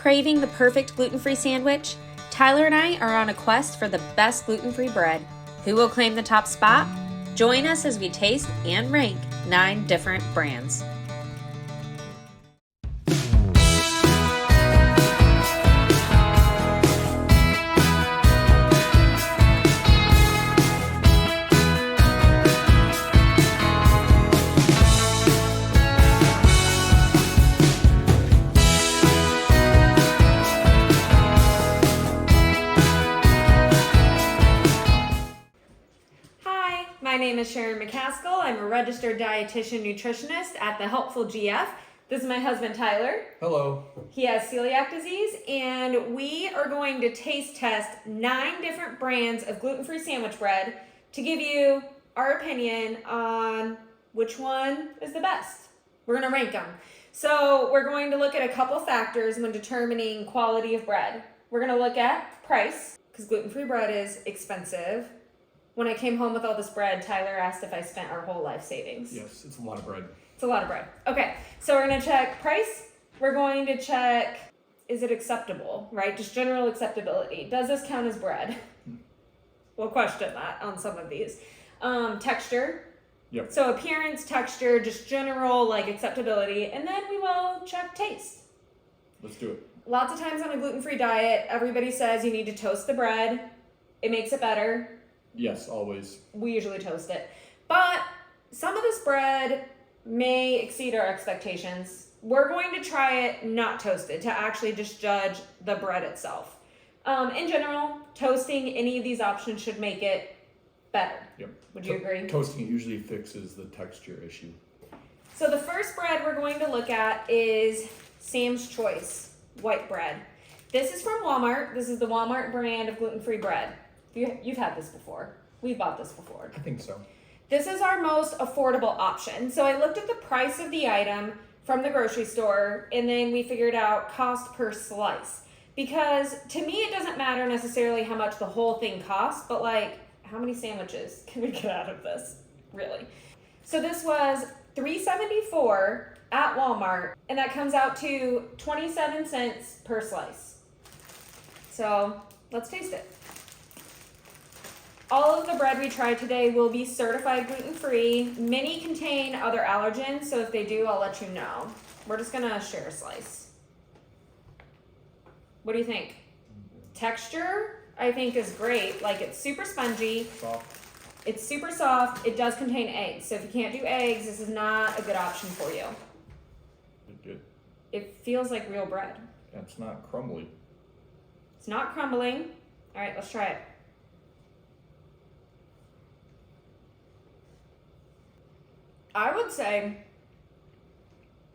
Craving the perfect gluten-free sandwich? Tyler and I are on a quest for the best gluten-free bread. Who will claim the top spot? Join us as we taste and rank 9 different brands. My name is Sharon McCaskill. I'm a registered dietitian nutritionist at the Helpful GF. This is my husband Tyler. Hello. He has celiac disease, and we are going to taste test 9 different brands of gluten-free sandwich bread to give you our opinion on which one is the best. We're going to rank them. So we're going to look at a couple factors when determining quality of bread. We're going to look at price, because gluten-free bread is expensive. When I came home with all this bread, Tyler asked if I spent our whole life savings. Yes, it's a lot of bread. It's a lot of bread. Okay, so we're going to check price. We're going to check, is it acceptable, right? Just general acceptability. Does this count as bread? We'll question that on some of these. Texture. Yep. So appearance, texture, just general like acceptability. And then we will check taste. Let's do it. Lots of times on a gluten-free diet, everybody says you need to toast the bread. It makes it better. Yes, always. We usually toast it. But some of this bread may exceed our expectations. We're going to try it not toasted to actually just judge the bread itself. In general, toasting any of these options should make it better. Yep. Would you agree? Toasting usually fixes the texture issue. So the first bread we're going to look at is Sam's Choice white bread. This is from Walmart. This is the Walmart brand of gluten-free bread. You've had this before. We've bought this before. I think so. This is our most affordable option. So I looked at the price of the item from the grocery store, and then we figured out cost per slice. Because to me, it doesn't matter necessarily how much the whole thing costs, but like, how many sandwiches can we get out of this, really? So this was $3.74 at Walmart, and that comes out to 27 cents per slice. So let's taste it. All of the bread we try today will be certified gluten-free. Many contain other allergens, so if they do, I'll let you know. We're just gonna share a slice. What do you think? Texture, I think, is great. Like, it's super spongy. Soft. It's super soft. It does contain eggs, so if you can't do eggs, this is not a good option for you. Good. It feels like real bread. Yeah, it's not crumbly. It's not crumbling. All right, let's try it. I would say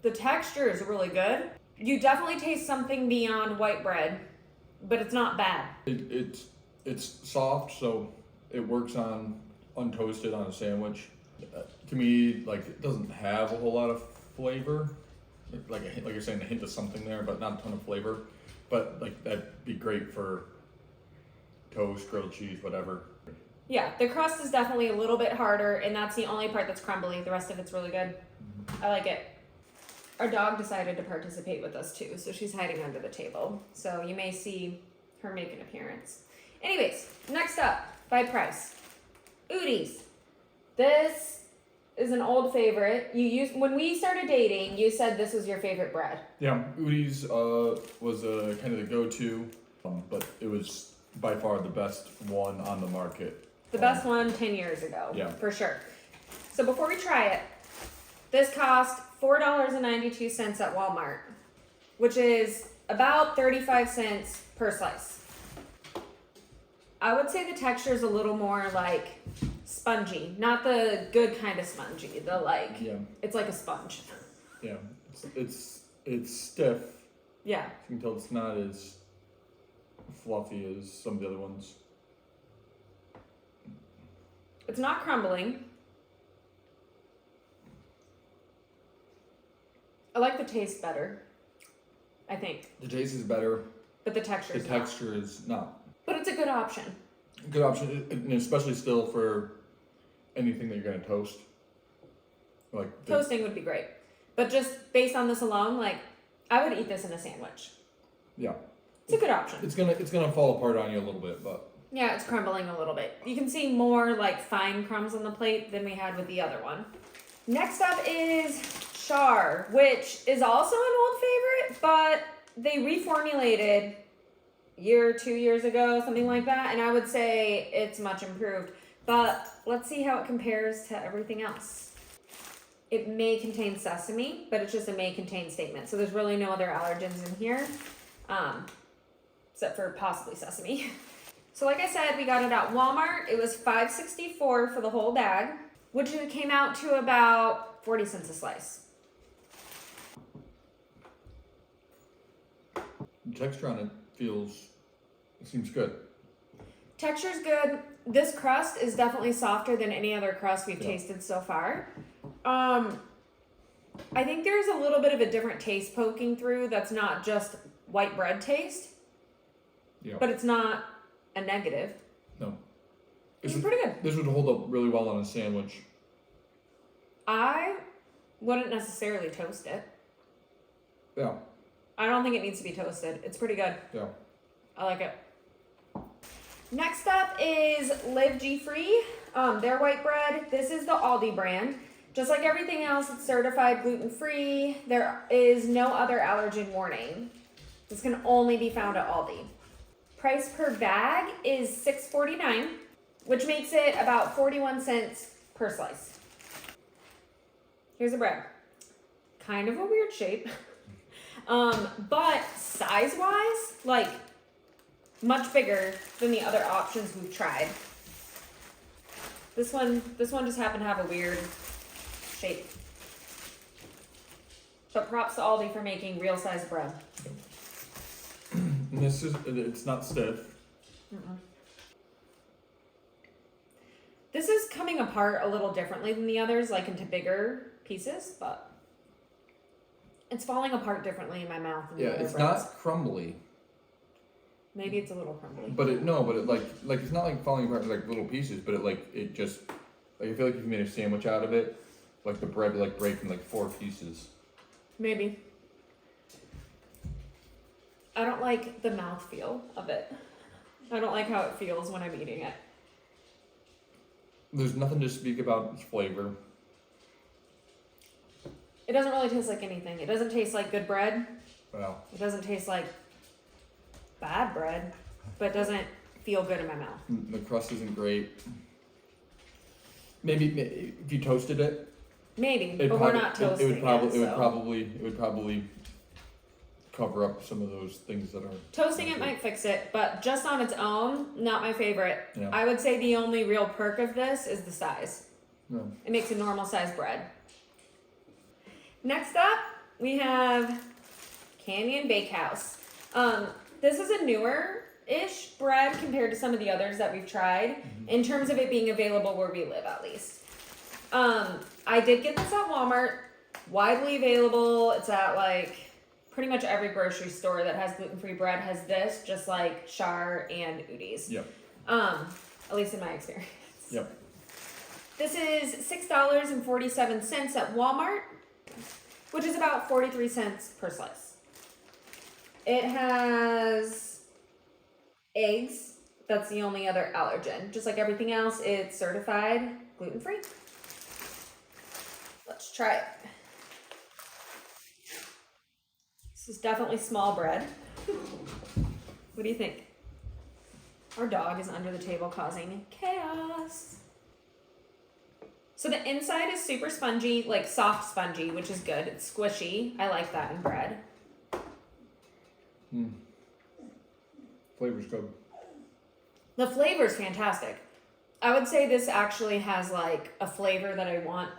the texture is really good. You definitely taste something beyond white bread, but it's not bad. It's soft, so it works on untoasted on a sandwich. To me, like, it doesn't have a whole lot of flavor. Like you're saying, a hint of something there, but not a ton of flavor. But like, that'd be great for toast, grilled cheese, whatever. Yeah, the crust is definitely a little bit harder, and that's the only part that's crumbly. The rest of it's really good. I like it. Our dog decided to participate with us too, so she's hiding under the table. So you may see her make an appearance. Anyways, next up, by price. Udi's. This is an old favorite. When we started dating, you said this was your favorite bread. Yeah, Udi's was kind of the go-to, but it was by far the best one on the market. The best one 10 years ago, yeah, for sure. So before we try it, this cost $4.92 at Walmart, which is about 35 cents per slice. I would say the texture is a little more like spongy, not the good kind of spongy. The like, yeah, it's like a sponge. Yeah, it's stiff. Yeah, You can tell it's not as fluffy as some of the other ones. it's not crumbling. I like the taste better, I think. The taste is better. But the texture is not. texture is not. But it's a good option. Good option, and especially still for anything that you're gonna toast. Like Toasting would be great. But just based on this alone, like, I would eat this in a sandwich. Yeah. It's a good option. It's gonna fall apart on you a little bit, but Yeah, it's crumbling a little bit. You can see more like fine crumbs on the plate than we had with the other one. Next up is char, which is also an old favorite, but they reformulated a year or 2 years ago, something like that, and I would say it's much improved. But let's see how it compares to everything else. It may contain sesame, but it's just a may contain statement. So there's really no other allergens in here, except for possibly sesame. So like I said, we got it at Walmart. It was $5.64 for the whole bag, which came out to about 40 cents a slice. the texture on it seems good. Texture's good. This crust is definitely softer than any other crust we've Yeah. tasted so far. I think there's a little bit of a different taste poking through that's not just white bread taste, Yeah. but it's not a negative. No. It's pretty good. This would hold up really well on a sandwich. I wouldn't necessarily toast it. Yeah. I don't think it needs to be toasted. It's pretty good. Yeah. I like it. Next up is Live G-Free. Their white bread. This is the Aldi brand. Just like everything else, it's certified gluten-free. There is no other allergen warning. This can only be found at Aldi. Price per bag is $6.49, which makes it about 41 cents per slice. Here's the bread. Kind of a weird shape. But size-wise, like, much bigger than the other options we've tried. This one just happened to have a weird shape. But props to Aldi for making real size bread. And it's not stiff. This is coming apart a little differently than the others, like into bigger pieces, but it's falling apart differently in my mouth than Yeah, the other it's breads. not crumbly. Maybe it's a little crumbly. But it like it's not like falling apart in like little pieces, but it just like I feel like if you made a sandwich out of it, like the bread would like break in like 4 pieces. Maybe. I don't like the mouthfeel of it. I don't like how it feels when I'm eating it. There's nothing to speak about its flavor. It doesn't really taste like anything. It doesn't taste like good bread. Wow. It doesn't taste like bad bread, but it doesn't feel good in my mouth. The crust isn't great. Maybe if you toasted it, Maybe, but we're not toasting it would so. probably cover up some of those things that are Toasting it might fix it, but just on its own, not my favorite. Yeah. I would say the only real perk of this is the size. No. It makes a normal size bread. Next up, we have Canyon Bakehouse. This is a newer-ish bread compared to some of the others that we've tried, in terms of it being available where we live, at least. I did get this at Walmart, widely available. It's at like pretty much every grocery store that has gluten-free bread has this, just like Char and Udi's. Yep. At least in my experience. Yep. This is $6.47 at Walmart, which is about 43 cents per slice. It has eggs. That's the only other allergen. Just like everything else, it's certified gluten-free. Let's try it. This is definitely small bread. What do you think? Our dog is under the table causing chaos. So the inside is super spongy, like soft spongy, which is good. It's squishy. I like that in bread. Flavor's good. The flavor is fantastic. I would say this actually has like a flavor that I want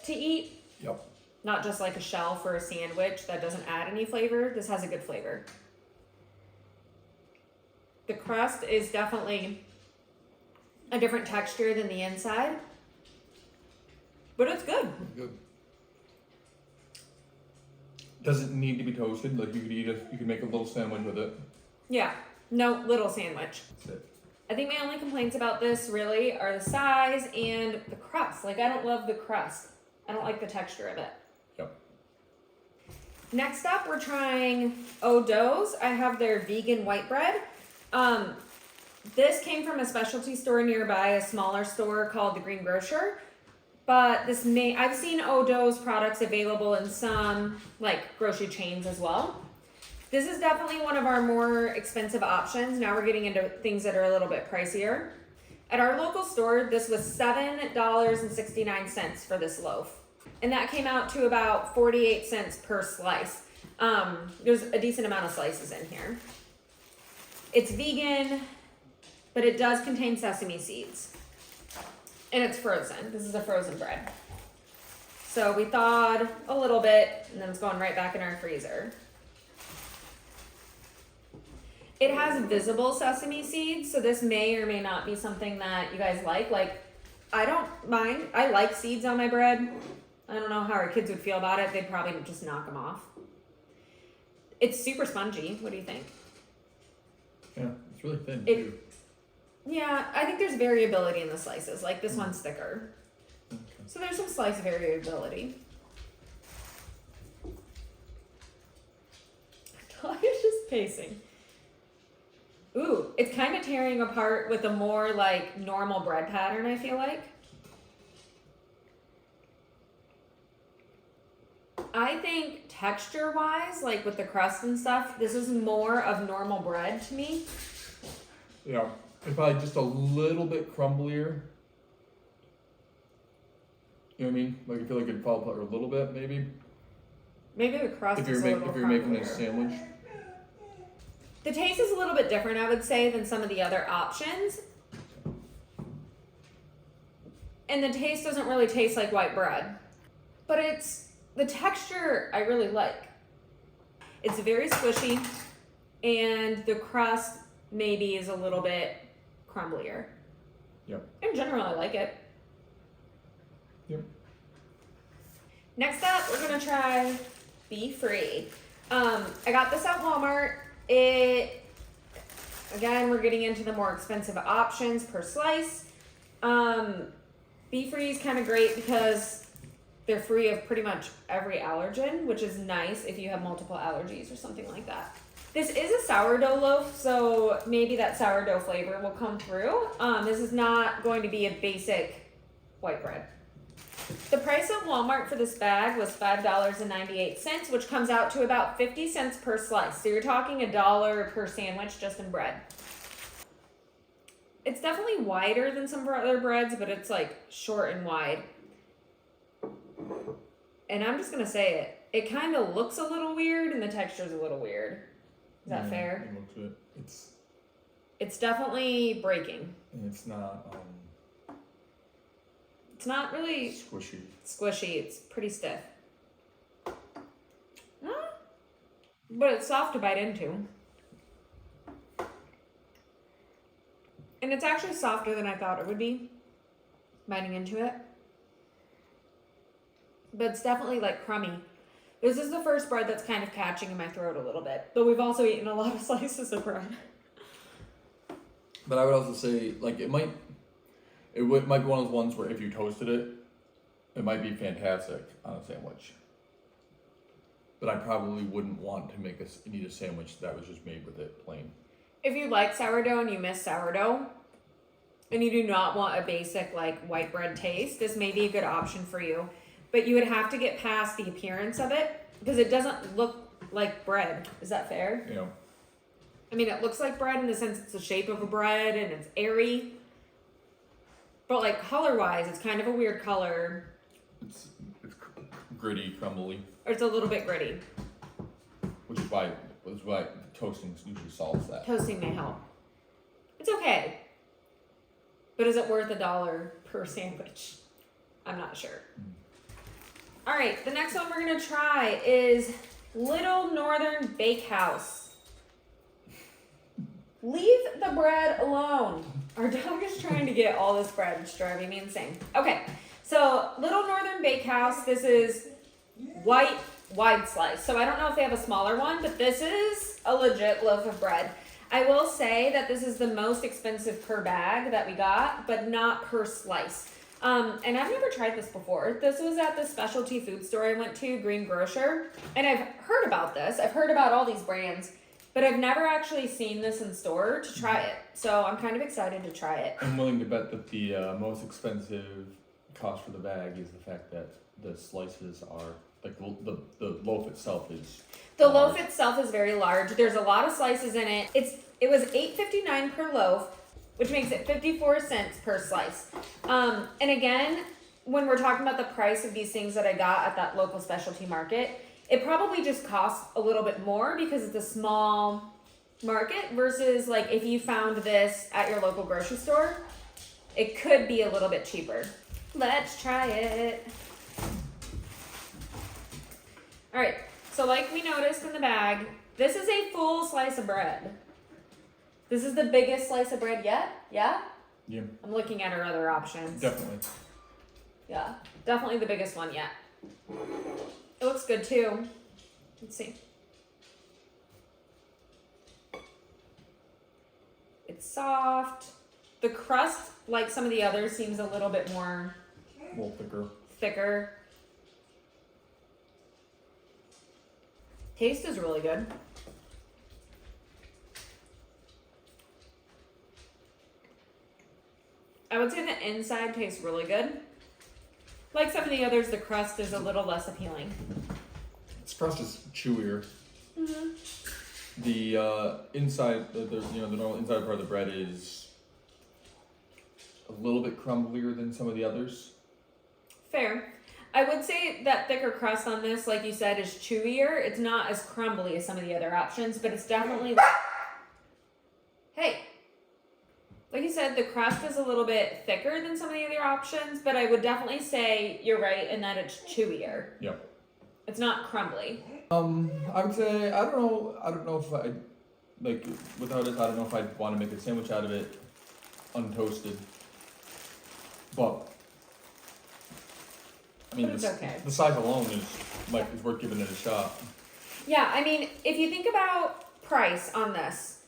to eat. Yep. Not just like a shell for a sandwich that doesn't add any flavor. This has a good flavor. The crust is definitely a different texture than the inside, but it's good. Good. Doesn't need to be toasted. Like you could make a little sandwich with it. Yeah, no, little sandwich. That's it. I think my only complaints about this really are the size and the crust. Like, I don't love the crust. I don't like the texture of it. Yep. Next up, we're trying O'Dough's. I have their vegan white bread. This came from a specialty store nearby, a smaller store called the Green Grocer. But I've seen O'Dough's products available in some like grocery chains as well. This is definitely one of our more expensive options. Now we're getting into things that are a little bit pricier. At our local store, this was $7.69 for this loaf. And that came out to about 48 cents per slice. There's a decent amount of slices in here. It's vegan, but it does contain sesame seeds. And it's frozen. This is a frozen bread. So we thawed a little bit, and then it's going right back in our freezer. It has visible sesame seeds, so this may or may not be something that you guys like. Like, I don't mind. I like seeds on my bread. I don't know how our kids would feel about it. They'd probably just knock them off. It's super spongy. What do you think? Yeah, it's really thin too. Yeah, I think there's variability in the slices. Like this one's thicker. Okay. So there's some slice variability. I was just pacing. Ooh, it's kind of tearing apart with a more like normal bread pattern, I feel like. I think texture-wise, like with the crust and stuff, this is more of normal bread to me. Yeah, it's probably just a little bit crumblier. You know what I mean? Like I feel like it'd fall apart a little bit, maybe. Maybe the crust If is a little you're making a crumblier. sandwich. The taste is a little bit different, I would say, than some of the other options. And the taste doesn't really taste like white bread. But the texture I really like. It's very squishy, and the crust maybe is a little bit crumblier. Yep. In general, I like it. Yep. Next up, we're gonna try Be-Free. I got this at Walmart. Again, we're getting into the more expensive options per slice. Be-Free is kind of great because they're free of pretty much every allergen, which is nice if you have multiple allergies or something like that. This is a sourdough loaf, so maybe that sourdough flavor will come through. This is not going to be a basic white bread. The price at Walmart for this bag was $5.98, which comes out to about 50 cents per slice. So you're talking $1 per sandwich just in bread. It's definitely wider than some of our other breads, but it's like short and wide. And I'm just gonna say it. It kind of looks a little weird, and the texture's a little weird. Is that fair? It looks good. It's definitely breaking. And it's not It's not really squishy. It's pretty stiff. But it's soft to bite into. And it's actually softer than I thought it would be, biting into it. But it's definitely like crummy. This is the first bread that's kind of catching in my throat a little bit. But we've also eaten a lot of slices of bread. But I would also say, like, might be one of those ones where if you toasted it, it might be fantastic on a sandwich. But I probably wouldn't want to need a sandwich that was just made with it plain. If you like sourdough and you miss sourdough, and you do not want a basic like white bread taste, this may be a good option for you. But you would have to get past the appearance of it because it doesn't look like bread. Is that fair? You know. I mean, it looks like bread in the sense it's the shape of a bread and it's airy. But like color-wise, it's kind of a weird color. It's gritty, crumbly. Or it's a little bit gritty. Which is why toasting usually solves that. Toasting may help. It's okay. But is it worth $1 per sandwich? I'm not sure. All right, the next one we're gonna try is Little Northern Bakehouse. Leave the bread alone. Our dog is trying to get all this bread. It's driving me insane. Okay, so Little Northern Bakehouse, this is white wide slice. So I don't know if they have a smaller one, but this is a legit loaf of bread. I will say that this is the most expensive per bag that we got, but not per slice. And I've never tried this before. This was at the specialty food store I went to, Green Grocer. And I've heard about this. I've heard about all these brands, but I've never actually seen this in store to try it. So I'm kind of excited to try it. I'm willing to bet that the most expensive cost for the bag is the fact that the slices are, like the loaf itself is The large. loaf itself is very large. There's a lot of slices in it. It was $8.59 per loaf, which makes it 54 cents per slice. And again, when we're talking about the price of these things that I got at that local specialty market, it probably just costs a little bit more because it's a small market versus like if you found this at your local grocery store, it could be a little bit cheaper. Let's try it. All right, so like we noticed in the bag, this is a full slice of bread. This is the biggest slice of bread yet, yeah? Yeah, I'm looking at our other options. definitely. Yeah, definitely the biggest one yet. It looks good too. Let's see. It's soft. The crust, like some of the others, seems a little bit more A little thicker. Taste is really good. I would say the inside tastes really good. Like some of the others, the crust is a little less appealing. This crust is chewier. Mm-hmm. The inside, the normal inside part of the bread is a little bit crumblier than some of the others. Fair. I would say that thicker crust on this, like you said, is chewier. It's not as crumbly as some of the other options, but it's definitely... Hey! Like you said, the crust is a little bit thicker than some of the other options, but I would definitely say you're right in that it's chewier. Yep. It's not crumbly. I would say I don't know if I like without it. I don't know if I'd want to make a sandwich out of it untoasted. But I mean, But it's okay. the size alone is worth giving it a shot. Yeah, I mean, if you think about price on this,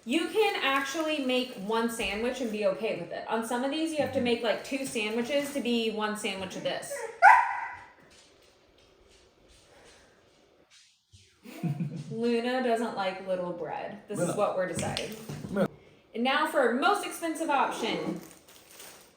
you can actually make one sandwich and be okay with it. On some of these, you have to make like 2 sandwiches to be one sandwich of this. Luna doesn't like little bread. This is what we're deciding. And now for our most expensive option,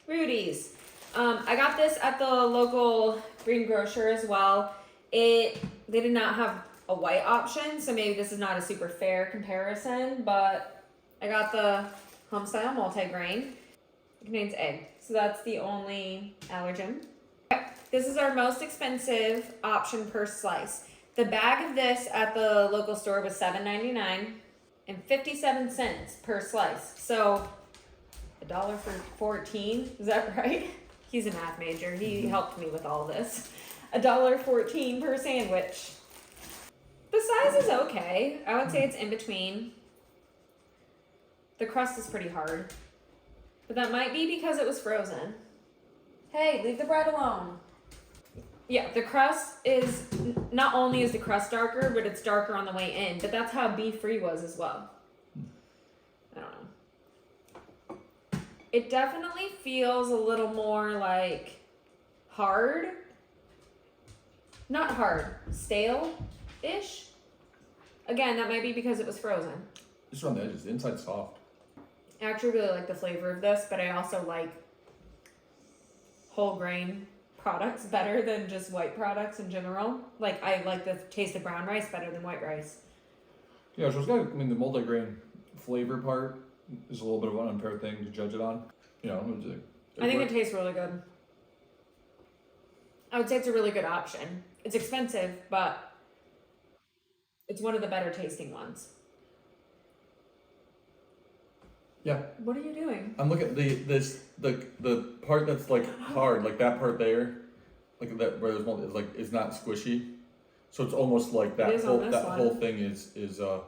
Rudy's. I got this at the local Green Grocer as well. They did not have a white option, so maybe this is not a super fair comparison, but I got the home style multigrain. It contains egg, so that's the only allergen. This is our most expensive option per slice. The bag of this at the local store was $7.99 and 57 cents per slice. So $1 for 14, is that right? He's a math major. He helped me with all this. $1.14 per sandwich. The size is okay. I would say it's in between. The crust is pretty hard. But that might be because it was frozen. Hey, leave the bread alone. Yeah, the crust is, not only is the crust darker, but it's darker on the way in. But that's how beef-free was as well. I don't know. It definitely feels a little more like hard. Not hard, stale-ish. Again, that might be because it was frozen. Just around the edges. The inside's soft. I actually really like the flavor of this, but I also like whole grain products better than just white products in general. Like, I like the taste of brown rice better than white rice. Yeah, so it's got, I mean, the multigrain flavor part is a little bit of an unfair thing to judge it on. You know, I think it tastes really good. I would say it's a really good option. It's expensive, but it's one of the better tasting ones. Yeah. What are you doing? I'm looking at the part that's like hard, like that part there, like that where there's multi, like is not squishy, so it's almost like that whole thing is so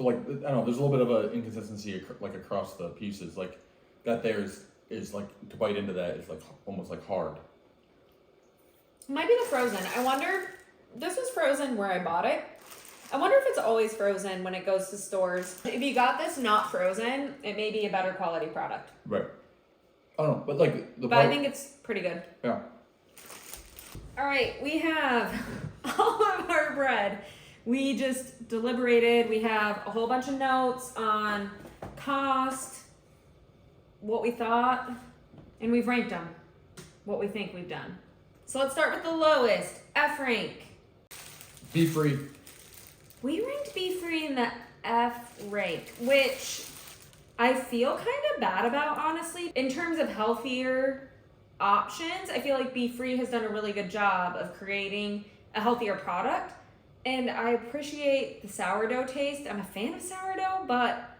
like I don't know. There's a little bit of an inconsistency like across the pieces, like that there is like to bite into that is like almost like hard. Might be the frozen. I wonder. This was frozen where I bought it. I wonder if it's always frozen when it goes to stores. If you got this not frozen, it may be a better quality product. Right. I don't know, but like the But I think it's pretty good. yeah. All right, we have all of our bread. We just deliberated. We have a whole bunch of notes on cost, what we thought, and we've ranked them, what we think we've done. So let's start with the lowest, F rank. Beef-free. We ranked Beef-free in the F rank, which I feel kind of bad about, honestly. In terms of healthier options, I feel like Beef-free has done a really good job of creating a healthier product. And I appreciate the sourdough taste. I'm a fan of sourdough, but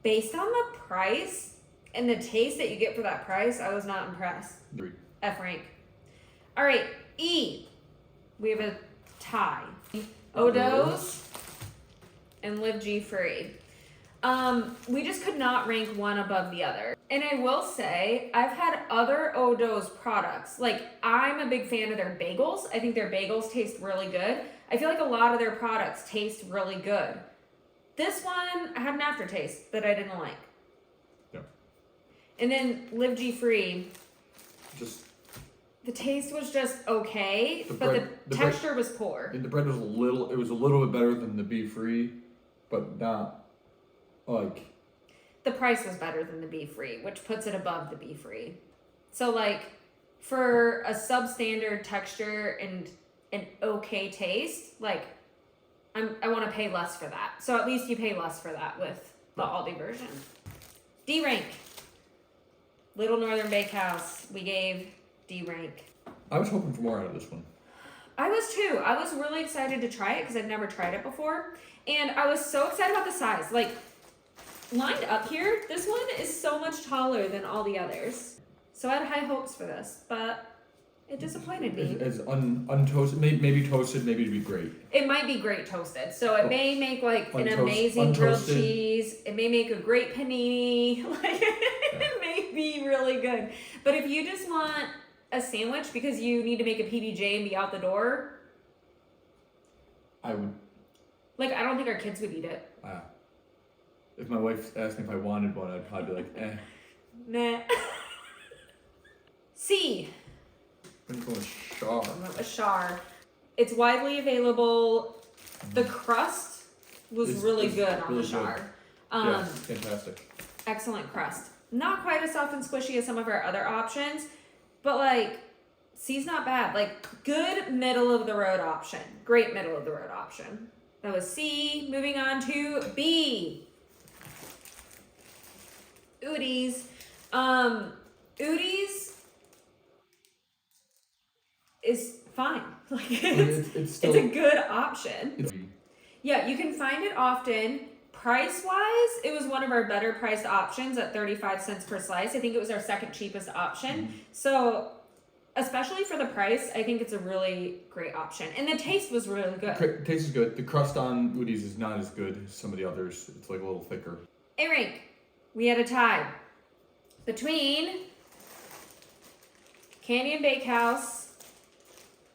based on the price and the taste that you get for that price, I was not impressed. Agreed. F rank. All right, E. We have a tie. Odo's and Live G Free. We just could not rank one above the other. And I will say, I've had other Odo's products. Like, I'm a big fan of their bagels. I think their bagels taste really good. I feel like a lot of their products taste really good. This one, I had an aftertaste that I didn't like. Yeah. And then Live G Free. Just The taste was just okay, The but bread- the the bread- texture was poor. and the bread was a little bit better than the beef-free, but not like The price was better than the Beef-free, which puts it above the Beef-free. So like for a substandard texture and an okay taste, like I want to pay less for that. So at least you pay less for that with the Aldi version. D rank. Little Northern Bakehouse, we gave D rank. I was hoping for more out of this one. I was too. I was really excited to try it because I'd never tried it before. And I was so excited about the size. Like, lined up here, this one is so much taller than all the others. So I had high hopes for this, but it disappointed me. It's untoasted, maybe toasted, maybe it'd be great. It might be great toasted. So it may make like an amazing grilled untoasted. cheese. It may make a great panini. Like, it may be really good. But if you just want a sandwich because you need to make a PBJ and be out the door, I would. like, I don't think our kids would eat it. If my wife asked me if I wanted one, I'd probably be like, eh. Nah. C. I'm going with Char. A char. It's widely available. The crust was really good on really the char. good. Yeah, fantastic. Excellent crust. Not quite as soft and squishy as some of our other options, but like C's not bad. Like good middle of the road option. Great middle of the road option. That was C. Moving on to B. Udi's. Udi's is fine. Like it's still, a good option. Yeah, you can find it often. Price-wise, it was one of our better priced options at 35 cents per slice. I think it was our second cheapest option. Mm-hmm. So, especially for the price, I think it's a really great option. And the taste was really good. Taste is good. The crust on Udi's is not as good as some of the others. It's like a little thicker. A rank. We had a tie between Canyon Bakehouse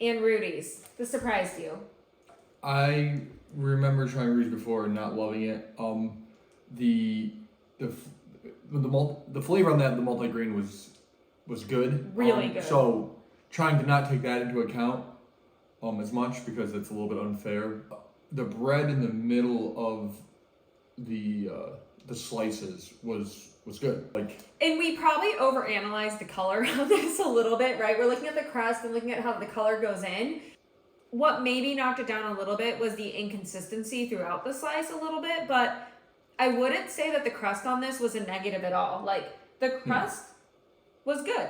and Rudy's. This surprised you. I remember trying Rudy's before and not loving it. The flavor on that, the multigrain was good. Really good. So trying to not take that into account as much because it's a little bit unfair. The bread in the middle of the slices was good. Like, and we probably overanalyzed the color on this a little bit, right? We're looking at the crust and looking at how the color goes in. What maybe knocked it down a little bit was the inconsistency throughout the slice a little bit, but I wouldn't say that the crust on this was a negative at all. Like, the crust was good.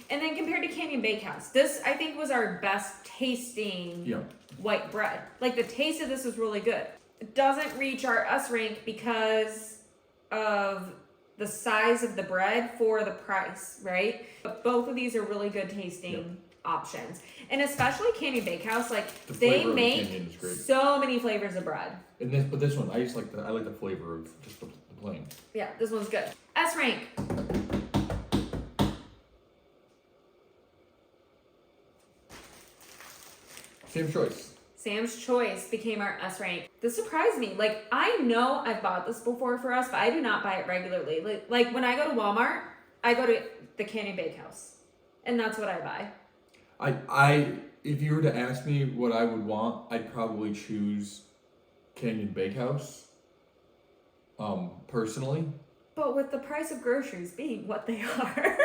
And then compared to Canyon Bakehouse, this I think was our best tasting white bread. Like, the taste of this was really good. It doesn't reach our S rank because of the size of the bread for the price, right? But both of these are really good tasting options. And especially Canyon Bakehouse, like they make so many flavors of bread. And this one, I like the flavor of just the plain. Yeah, this one's good. S rank. Same choice. Sam's Choice became our S rank. This surprised me. Like, I know I've bought this before for us, but I do not buy it regularly. Like when I go to Walmart, I go to the Canyon Bakehouse, and that's what I buy. I if you were to ask me what I would want, I'd probably choose Canyon Bakehouse. Personally. But with the price of groceries being what they are.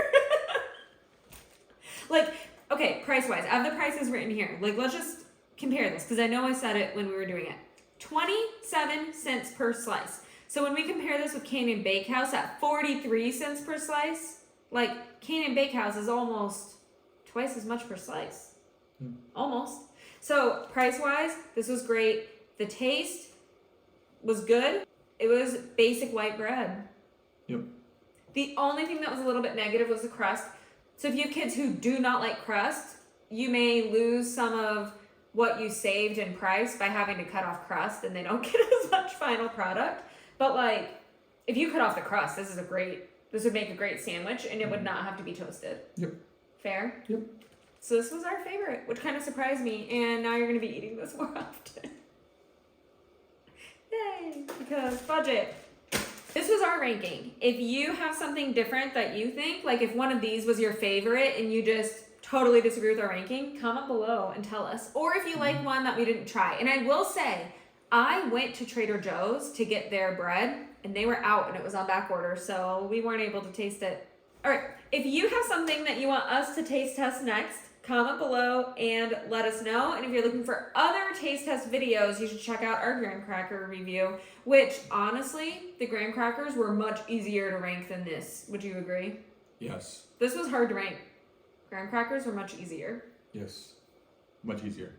Like, okay, price-wise, I have the prices written here. Like, let's just compare this, because I know I said it when we were doing it. 27 cents per slice. So when we compare this with Canyon Bakehouse at 43 cents per slice, like, Canyon Bakehouse is almost twice as much per slice. Almost. So, price-wise, this was great. The taste was good. It was basic white bread. Yep. The only thing that was a little bit negative was the crust. So if you have kids who do not like crust, you may lose some of what you saved in price by having to cut off crust, and they don't get as much final product. But like, if you cut off the crust, this would make a great sandwich, and it would not have to be toasted. Yep. Fair? Yep. So this was our favorite, which kind of surprised me, and now you're going to be eating this more often. Yay! Because budget. This was our ranking. If you have something different that you think, like if one of these was your favorite and you just totally disagree with our ranking, comment below and tell us. Or if you like one that we didn't try. And I will say, I went to Trader Joe's to get their bread, and they were out and it was on back order, so we weren't able to taste it. All right, if you have something that you want us to taste test next, comment below and let us know. And if you're looking for other taste test videos, you should check out our graham cracker review, which honestly, the graham crackers were much easier to rank than this. Would you agree? Yes. This was hard to rank. Graham crackers were much easier. Yes. Much easier.